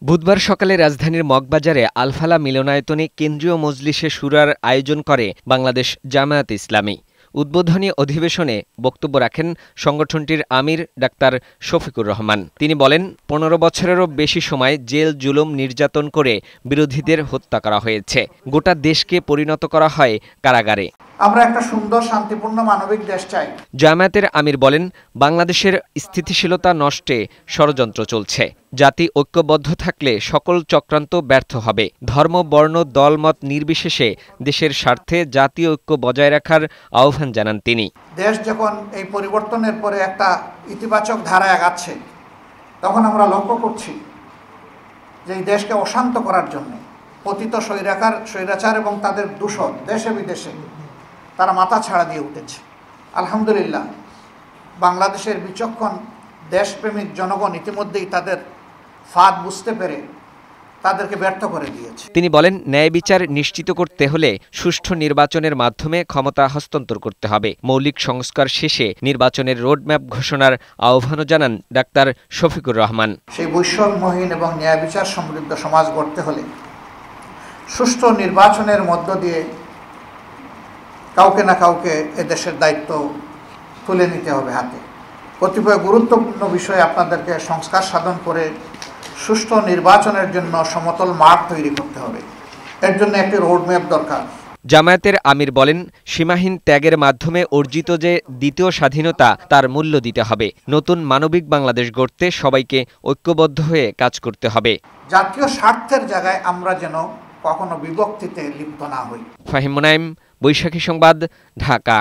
বুধবার সকালে রাজধানীর মগবাজারে আলফালা মিলনায়তনে কেন্দ্রীয় মজলিসে শুরার আয়োজন করে বাংলাদেশ জামায়াতে ইসলামী। উদ্বোধনী অধিবেশনে বক্তব্য রাখেন সংগঠনটির আমির ডাক্তার শফিকুর রহমান। তিনি বলেন, ১৫ বছরেরও বেশি সময় জেল জুলুম নির্যাতন করে বিরোধীদের হত্যা করা হয়েছে। গোটা দেশকে পরিণত করা হয় কারাগারে। আমরা একটা সুন্দর শান্তিপূর্ণ মানবিক দেশ চাই। জামায়াতের আমির বলেন, বাংলাদেশের স্থিতিশীলতা নষ্টে ষড়যন্ত্র চলছে। জাতি ঐক্যবদ্ধ থাকলে সকল চক্রান্ত ব্যর্থ হবে। ধর্ম, বর্ণ, দলমত নির্বিশেষে দেশের স্বার্থে জাতীয় ঐক্য বজায় রাখার আহ্বান জানান তিনি। দেশ যখন এই পরিবর্তনের পরে একটা ইতিবাচক ধারায় আগাচ্ছে, তখন আমরা লক্ষ্য করছি যে এই দেশকে অশান্ত করার জন্য পতিত স্বৈরাচার এবং তাদের দূষণ দেশে বিদেশে তারা মাথা ছাড়া দিয়ে উঠেছে। আলহামদুলিল্লাহ, বাংলাদেশের বিচক্ষণ দেশপ্রেমিক জনগণ ইতিমধ্যেই তাদের ফাঁদ বুঝতে পেরে তাদেরকে ব্যর্থ করে দিয়েছে। তিনি বলেন, ন্যায় বিচার নিশ্চিত করতে হলে সুষ্ঠু নির্বাচনের মাধ্যমে ক্ষমতা হস্তান্তর করতে হবে। মৌলিক সংস্কার শেষে নির্বাচনের রোডম্যাপ ঘোষণার আহ্বানও জানান ডাক্তার শফিকুর রহমান। সেই বৈষম্যহীন এবং ন্যায় বিচার সমৃদ্ধ সমাজ গড়তে হলে সুষ্ঠু নির্বাচনের মধ্য দিয়ে কাউকে না কাউকে এদেশের দায়িত্ব তুলে নিতে হবে হাতে। কতিপয় গুরুত্বপূর্ণ বিষয়ে আপনাদেরকে সংস্কার সাধন করে সুষ্ঠু নির্বাচনের জন্য সমতল মাঠ তৈরি করতে হবে। এর জন্য একটি রোডম্যাপ দরকার। জামায়াতের আমির বলেন, সীমাহীন ত্যাগের মাধ্যমে অর্জিত যে দ্বিতীয় স্বাধীনতা, তার মূল্য দিতে হবে। নতুন মানবিক বাংলাদেশ গড়তে সবাইকে ঐক্যবদ্ধ হয়ে কাজ করতে হবে। জাতীয় স্বার্থের জায়গায় আমরা যেন কখনো বিভক্তিতে লিপ্ত না হই। ফাহিম মুনাইম, বৈশাখী সংবাদ, ঢাকা।